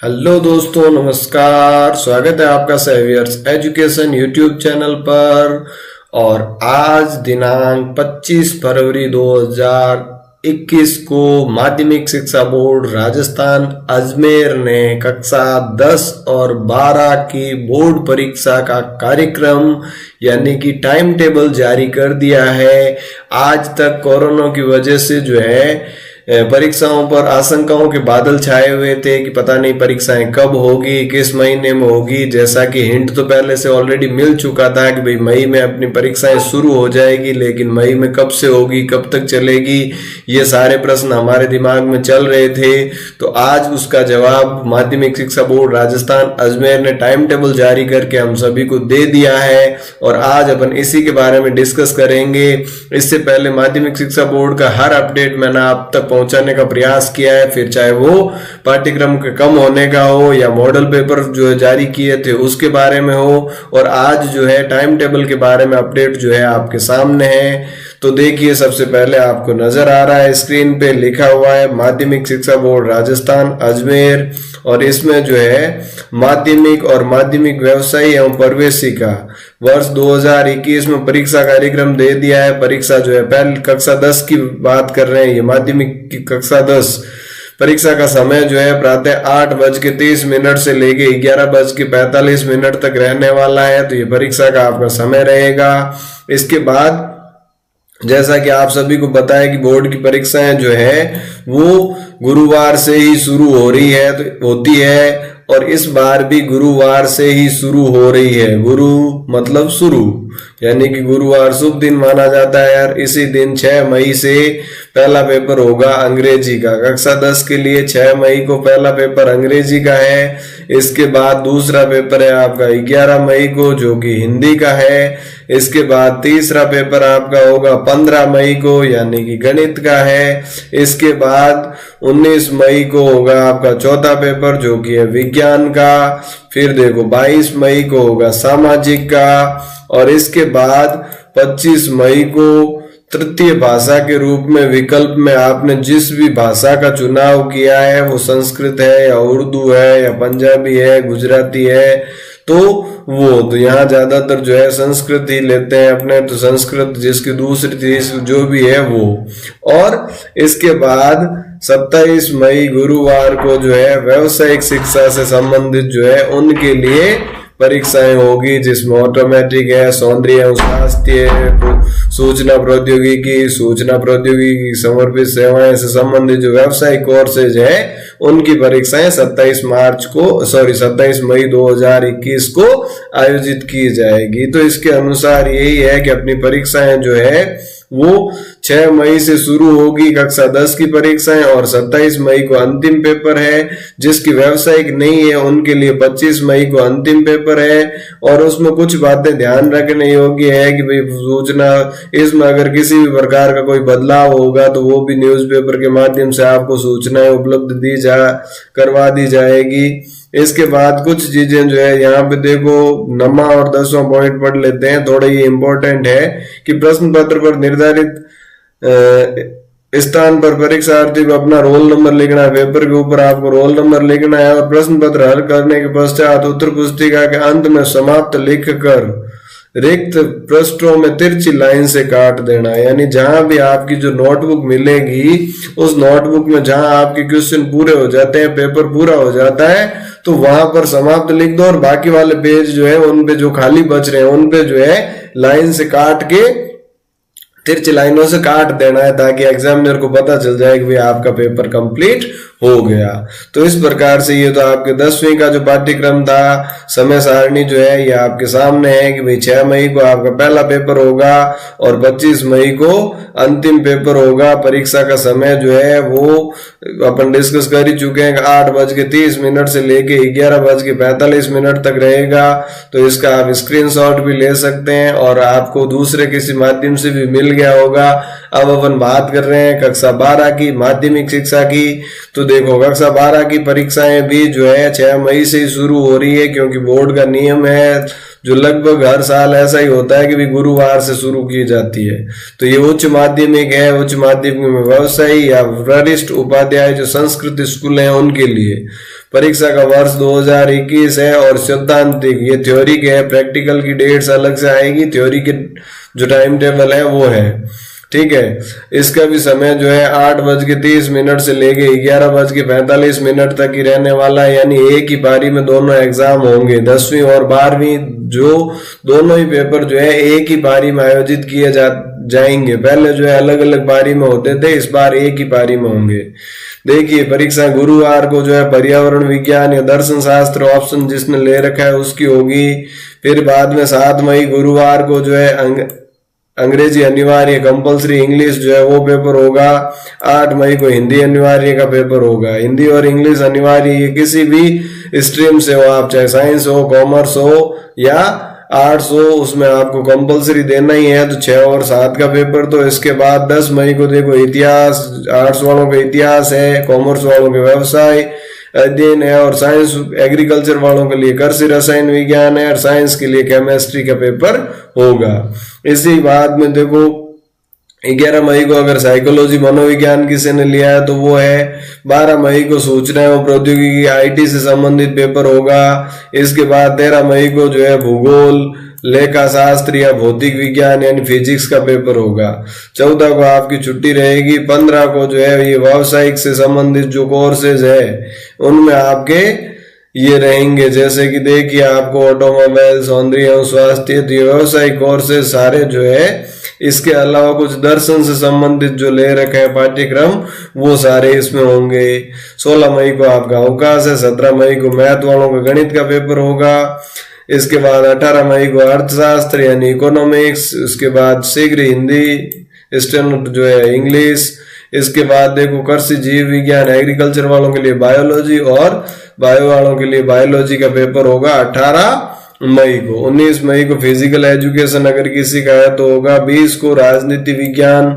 Hello दोस्तों, नमस्कार। स्वागत है आपका सेवियर्स एजुकेशन यूट्यूब चैनल पर। और आज दिनांक 25 फरवरी 2021 को माध्यमिक शिक्षा बोर्ड राजस्थान अजमेर ने कक्षा 10 और 12 की बोर्ड परीक्षा का कार्यक्रम यानी कि टाइम टेबल जारी कर दिया है। आज तक कोरोना की वजह से जो है परीक्षाओं पर आशंकाओं के बादल छाए हुए थे कि पता नहीं परीक्षाएं कब होगी, किस महीने में होगी। जैसा कि हिंट तो पहले से ऑलरेडी मिल चुका था कि भाई मई में अपनी परीक्षाएं शुरू हो जाएगी, लेकिन मई में कब से होगी, कब तक चलेगी, ये सारे प्रश्न हमारे दिमाग में चल रहे थे। तो आज उसका जवाब माध्यमिक शिक्षा बोर्ड राजस्थान अजमेर ने टाइम टेबल जारी करके हम सभी को दे दिया है और आज अपन इसी के बारे में डिस्कस करेंगे। इससे पहले माध्यमिक शिक्षा बोर्ड का हर अपडेट मैंने आप तक पहुंचाने का प्रयास किया है, फिर चाहे वो पाठ्यक्रम के कम होने का हो या मॉडल पेपर जो जारी किए थे उसके बारे में हो। और आज जो है टाइम टेबल के बारे में अपडेट जो है आपके सामने है। तो देखिए, सबसे पहले आपको नजर आ रहा है स्क्रीन पे लिखा हुआ है माध्यमिक शिक्षा बोर्ड राजस्थान अजमेर, और इसमें जो है माध्यमिक और माध्यमिक व्यवसायी एवं प्रवेशिका वर्ष 2021 में परीक्षा कार्यक्रम दे दिया है। परीक्षा जो है पहले कक्षा 10 की बात कर रहे हैं, ये माध्यमिक की कक्षा 10 परीक्षा का समय जो है प्रातः 8:30 से लेके 11:45 तक रहने वाला है। तो ये परीक्षा का आपका समय रहेगा। इसके बाद जैसा कि आप सभी को पता है कि बोर्ड की परीक्षाएं जो है वो गुरुवार से ही शुरू हो रही है तो होती है, और इस बार भी गुरुवार से ही शुरू हो रही है। गुरु मतलब शुरू, यानी कि गुरुवार शुभ दिन माना जाता है यार। इसी दिन 6 मई से पहला पेपर होगा अंग्रेजी का। कक्षा 10 के लिए 6 मई को पहला पेपर अंग्रेजी का है। इसके बाद दूसरा पेपर है आपका 11 मई को, जो कि हिंदी का है। इसके बाद तीसरा पेपर आपका होगा 15 मई को, यानी कि गणित का है। इसके बाद 19 मई को होगा आपका चौथा पेपर, जो कि है विज्ञान का। फिर देखो 22 मई को होगा सामाजिक का, और इसके बाद 25 मई को तृतीय भाषा के रूप में विकल्प में आपने जिस भी भाषा का चुनाव किया है, वो संस्कृत है या उर्दू है या पंजाबी है, गुजराती है, तो यहाँ ज्यादातर जो है संस्कृत ही लेते हैं अपने, तो संस्कृत जिसकी दूसरी तीसरी जो भी है वो। और इसके बाद 27 मई गुरुवार को जो है व्यवसायिक शिक्षा से संबंधित जो है उनके लिए परीक्षाएं होगी, जिसमें ऑटोमेटिक है, सौंदर्य एवं स्वास्थ्य, सूचना प्रौद्योगिकी समर्पित सेवाएं से संबंधित जो व्यावसायिक कोर्सेज है उनकी परीक्षाएं 27 मई 2021 को आयोजित की जाएगी। तो इसके अनुसार यही है कि अपनी परीक्षाएं जो है वो 6 मई से शुरू होगी कक्षा 10 की परीक्षाएं, और 27 मई को अंतिम पेपर है। जिसकी व्यावसायिक नहीं है उनके लिए 25 मई को अंतिम पेपर है। और उसमें कुछ बातें ध्यान रखने योग्य है कि भाई सूचना, इसमें अगर किसी भी प्रकार का कोई बदलाव होगा तो वो भी न्यूज़पेपर के माध्यम से आपको सूचनाएं उपलब्ध करवा दी जाएगी। इसके बाद कुछ चीजें जो है यहाँ पे देखो, 9वां और 10वां पॉइंट पढ़ लेते हैं, थोड़ा ये इंपॉर्टेंट है कि प्रश्न पत्र पर निर्धारित स्थान पर परीक्षार्थी को अपना रोल नंबर लिखना है। पेपर के ऊपर आपको रोल नंबर लिखना है और प्रश्न पत्र हल करने के पश्चात उत्तर पुस्तिका के अंत में समाप्त लिखकर रिक्त पृष्ठों में तिरछी लाइन से काट देना है। यानी जहां भी आपकी जो नोटबुक मिलेगी उस नोटबुक में जहां आपके क्वेश्चन पूरे हो जाते हैं, पेपर पूरा हो जाता है, तो वहां पर समाप्त लिख दो, और बाकी वाले पेज जो है उन पे जो खाली बच रहे हैं उन पे जो है लाइन से काट के तिरछी लाइनों से काट देना है, ताकि एग्जामिनर को पता चल जाए कि भाई आपका पेपर कंप्लीट हो गया। तो इस प्रकार से ये तो आपके 10वीं का जो पाठ्यक्रम था, समय सारणी जो है ये आपके सामने है कि भाई 6 मई को आपका पहला पेपर होगा और 25 मई को अंतिम पेपर होगा। परीक्षा का समय जो है वो अपन डिस्कस कर ही चुके हैं, 8:30 से लेके 11:45 तक रहेगा। तो इसका आप स्क्रीनशॉट भी ले सकते हैं और आपको दूसरे किसी माध्यम से भी मिल गया होगा। अब अपन बात कर रहे हैं कक्षा 12 की माध्यमिक शिक्षा की। तो देखो, कक्षा 12 की परीक्षाएं भी जो है 6 मई से ही शुरू हो रही है, क्योंकि बोर्ड का नियम है जो लगभग हर साल ऐसा ही होता है कि भी गुरुवार से शुरू की जाती है। तो ये उच्च माध्यमिक है, उच्च माध्यमिक में व्यवसायी या वरिष्ठ उपाध्याय जो संस्कृत स्कूल हैं उनके लिए। परीक्षा का वर्ष 2021 है और सैद्धांतिक ये थ्योरी के है, प्रैक्टिकल की डेट्स अलग से आएगी, थ्योरी के जो टाइम टेबल है वो है, ठीक है। इसका भी समय जो है 8:30 से लेके 11:45 तक ही रहने वाला है, यानी एक ही पारी में दोनों एग्जाम होंगे। 10वीं और 12वीं जो दोनों ही पेपर जो है एक ही पारी में आयोजित किए जाएंगे। पहले जो है अलग अलग पारी में होते थे, इस बार एक ही पारी में होंगे। देखिए परीक्षा गुरुवार को जो है पर्यावरण विज्ञान या दर्शन शास्त्र ऑप्शन जिसने ले रखा है उसकी होगी। फिर बाद में 7 मई गुरुवार को जो है अंग्रेजी अनिवार्य कंपलसरी इंग्लिश जो है वो पेपर होगा। 8 मई को हिंदी अनिवार्य का पेपर होगा। हिंदी और इंग्लिश अनिवार्य ये किसी भी स्ट्रीम से हो आप, चाहे साइंस हो, कॉमर्स हो या आर्ट्स हो, उसमें आपको कंपलसरी देना ही है। तो 6 और 7 का पेपर। तो इसके बाद 10 मई को देखो इतिहास, आर्ट्स वालों का इतिहास है, कॉमर्स वालों के व्यवसाय अध्ययन है और साइंस एग्रीकल्चर वालों के लिए कृषि रसायन विज्ञान है और साइंस के लिए केमिस्ट्री का पेपर होगा। इसी बाद में देखो 11 मई को अगर साइकोलॉजी मनोविज्ञान किसी ने लिया है तो वो है। 12 मई को सूचना एवं प्रौद्योगिकी IT से संबंधित पेपर होगा। इसके बाद 13 मई को जो है भूगोल, लेखा शास्त्र या भौतिक विज्ञान यानी फिजिक्स का पेपर होगा। 14 को आपकी छुट्टी रहेगी। 15 को जो है ये व्यावसायिक से संबंधित जो कोर्सेज है उनमें आपके ये रहेंगे, जैसे कि देखिए आपको ऑटोमोबाइल, सौंदर्य एवं स्वास्थ्य, व्यावसायिक कोर्सेज सारे जो है। इसके अलावा कुछ दर्शन से संबंधित जो ले रखे हैं पाठ्यक्रम वो सारे इसमें होंगे। 16 मई को आपका अवकाश है। 17 मई को मैथ वालों का गणित का पेपर होगा। इसके बाद 18 मई को अर्थशास्त्र यानी इकोनॉमिक्स। उसके बाद शीघ्र हिंदी, स्टेनो जो है इंग्लिश। इसके बाद देखो कृषि जीव विज्ञान एग्रीकल्चर वालों के लिए बायोलॉजी और बायो वालों के लिए बायोलॉजी का पेपर होगा 18 मई को। 19 मई को फिजिकल एजुकेशन अगर किसी का है तो होगा। 20 को राजनीति विज्ञान,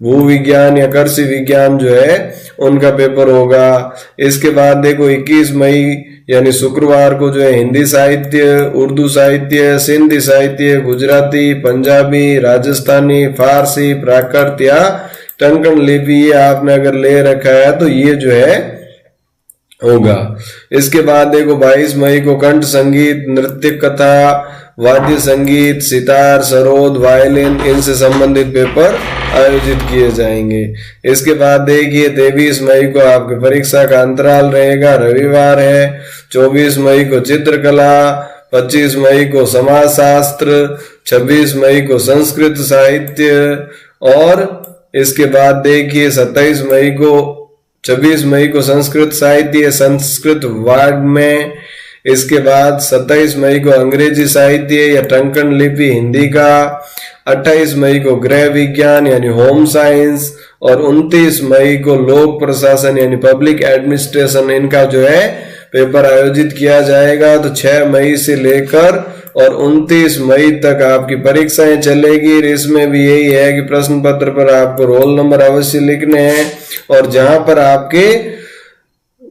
भू विज्ञान या कृषि विज्ञान जो है उनका पेपर होगा। इसके बाद देखो 21 मई यानी शुक्रवार को जो है हिंदी साहित्य, उर्दू साहित्य, सिंधी साहित्य, गुजराती, पंजाबी, राजस्थानी, फारसी, प्राकृत या टंकण लिपि ये आपने अगर ले रखा है तो ये जो है होगा। इसके बाद देखो 22 मई को कंठ संगीत, नृत्य कथा, वाद्य संगीत, सितार, सरोद, वायलिन इनसे संबंधित पेपर आयोजित किए जाएंगे। इसके बाद देखिए 23 मई को आपकी परीक्षा का अंतराल रहेगा, रविवार है। 24 मई को चित्रकला, 25 मई को समाज शास्त्र, 26 मई को संस्कृत साहित्य और इसके बाद देखिए 26 मई को संस्कृत साहित्य संस्कृत वार्ड में। इसके बाद 27 मई को अंग्रेजी साहित्य या टंकण लिपि हिंदी का। 28 मई को गृह विज्ञान यानी होम साइंस और 29 मई को लोक प्रशासन यानी पब्लिक एडमिनिस्ट्रेशन इनका जो है पेपर आयोजित किया जाएगा। तो 6 मई से लेकर और 29 मई तक आपकी परीक्षाएं चलेगी। इसमें भी यही है कि प्रश्न पत्र पर आपको रोल नंबर अवश्य लिखने हैं और जहां पर आपके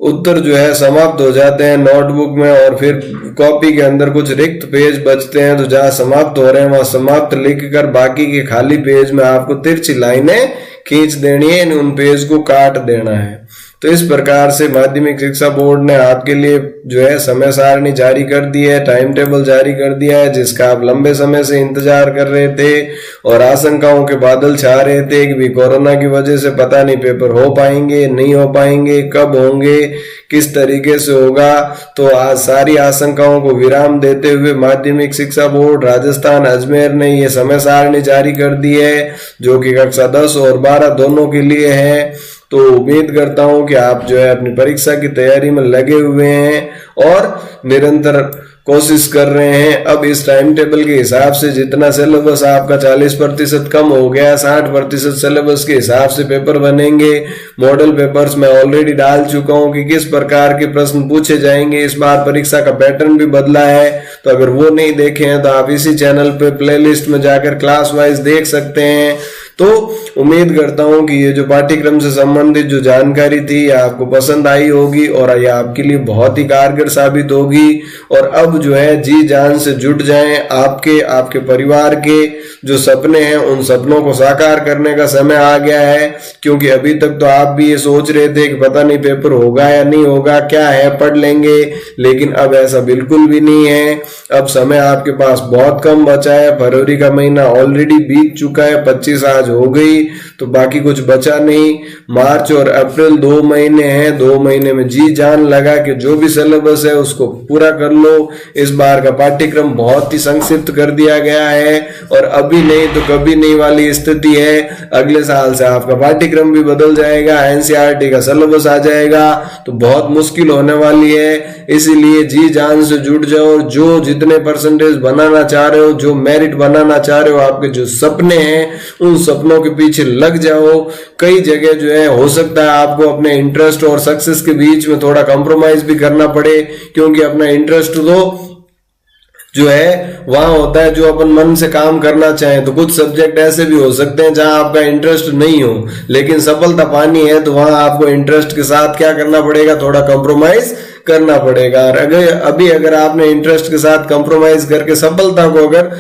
उत्तर जो है समाप्त हो जाते हैं नोटबुक में और फिर कॉपी के अंदर कुछ रिक्त पेज बचते हैं तो जहां समाप्त हो रहे हैं वहां समाप्त लिखकर बाकी के खाली पेज में आपको तिरछी लाइनें खींच देनी है, उन पेज को काट देना है। तो इस प्रकार से माध्यमिक शिक्षा बोर्ड ने आपके लिए जो है समय सारणी जारी कर दी है, टाइम टेबल जारी कर दिया है जिसका आप लंबे समय से इंतजार कर रहे थे और आशंकाओं के बादल छा रहे थे कि भी कोरोना की वजह से पता नहीं पेपर हो पाएंगे नहीं हो पाएंगे, कब होंगे, किस तरीके से होगा। तो आज सारी आशंकाओं को विराम देते हुए माध्यमिक शिक्षा बोर्ड राजस्थान अजमेर ने ये समय सारणी जारी कर दी है जो कि कक्षा 10 और 12 दोनों के लिए है। तो उम्मीद करता हूं कि आप जो है अपनी परीक्षा की तैयारी में लगे हुए हैं और निरंतर कोशिश कर रहे हैं। अब इस टाइम टेबल के हिसाब से जितना सिलेबस आपका 40% कम हो गया, 60% सिलेबस के हिसाब से पेपर बनेंगे। मॉडल पेपर्स मैं ऑलरेडी डाल चुका हूं कि किस प्रकार के प्रश्न पूछे जाएंगे। इस बार परीक्षा का पैटर्न भी बदला है, तो अगर वो नहीं देखे हैं तो आप इसी चैनल पे प्लेलिस्ट में जाकर क्लास वाइज देख सकते हैं। तो उम्मीद करता हूं कि ये जो पाठ्यक्रम से संबंधित जो जानकारी थी आपको पसंद आई होगी और ये आपके लिए बहुत ही कारगर साबित होगी। और अब जो है जी जान से जुट जाएं, आपके परिवार के जो सपने हैं उन सपनों को साकार करने का समय आ गया है। क्योंकि अभी तक तो आप भी ये सोच रहे थे कि पता नहीं पेपर होगा या नहीं होगा, क्या है पढ़ लेंगे, लेकिन अब ऐसा बिल्कुल भी नहीं है। अब समय आपके पास बहुत कम बचा है, फरवरी का महीना ऑलरेडी बीत चुका है, 25 आज हो गई, तो बाकी कुछ बचा नहीं। मार्च और अप्रैल 2 महीने हैं, 2 महीने में जी जान लगा कि जो भी सिलेबस है उसको पूरा कर लो। इस बार का पाठ्यक्रम बहुत ही संक्षिप्त कर दिया गया है और अभी नहीं तो कभी नहीं वाली स्थिति है। अगले साल से आपका पाठ्यक्रम भी बदल जाएगा, एनसीईआरटी का सिलेबस आ जाएगा, तो बहुत मुश्किल होने वाली है। इसीलिए जी जान से जुट जाओ, जो जितने परसेंटेज बनाना चाह रहे हो, जो मेरिट बनाना चाह रहे हो, आपके जो सपने हैं उन सपनों के पीछे लग जाओ। कई जगह जो है हो सकता है आपको अपने इंटरेस्ट और सक्सेस के बीच में थोड़ा कॉम्प्रोमाइज भी करना पड़े, क्योंकि अपना इंटरेस्ट तो जो है वहां होता है जो अपन मन से काम करना चाहें। तो कुछ सब्जेक्ट ऐसे भी हो सकते हैं जहां आपका इंटरेस्ट नहीं हो, लेकिन सफलता पानी है तो वहां आपको इंटरेस्ट के साथ क्या करना पड़ेगा, थोड़ा कॉम्प्रोमाइज करना पड़ेगा। और अगर आपने इंटरेस्ट के साथ कॉम्प्रोमाइज करके सफलता को अगर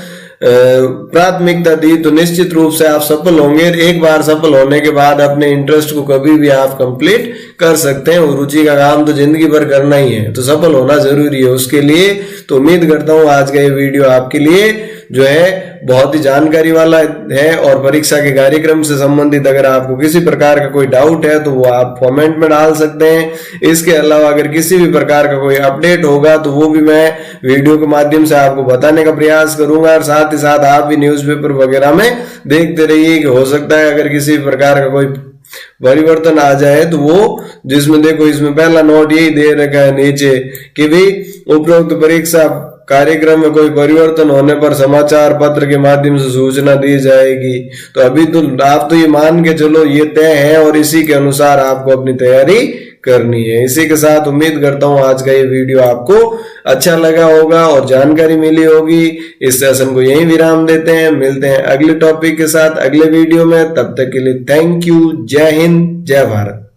प्राथमिकता दी तो निश्चित रूप से आप सफल होंगे। एक बार सफल होने के बाद अपने इंटरेस्ट को कभी भी आप कंप्लीट कर सकते हैं। रुचि का काम तो जिंदगी भर करना ही है, तो सफल होना जरूरी है उसके लिए। तो उम्मीद करता हूं आज का ये वीडियो आपके लिए जो है बहुत ही जानकारी वाला है। और परीक्षा के कार्यक्रम से संबंधित अगर आपको किसी प्रकार का कोई डाउट है तो वो आप कमेंट में डाल सकते हैं। इसके अलावा अगर किसी भी प्रकार का कोई अपडेट होगा तो वो भी मैं वीडियो के माध्यम से आपको बताने का प्रयास करूंगा। और साथ ही साथ आप भी न्यूज़पेपर वगैरह में देखते रहिए कि हो सकता है अगर किसी प्रकार का कोई परिवर्तन आ जाए तो वो, जिसमें देखो इसमें पहला नोट यही दे रखा है नीचे कि भाई उपरोक्त परीक्षा कार्यक्रम में कोई परिवर्तन होने पर समाचार पत्र के माध्यम से सूचना दी जाएगी। तो अभी तो आप तो ये मान के चलो ये तय है और इसी के अनुसार आपको अपनी तैयारी करनी है। इसी के साथ उम्मीद करता हूं आज का ये वीडियो आपको अच्छा लगा होगा और जानकारी मिली होगी। इस सेशन को यहीं विराम देते हैं, मिलते हैं अगले टॉपिक के साथ अगले वीडियो में। तब तक के लिए थैंक यू। जय हिंद, जय भारत।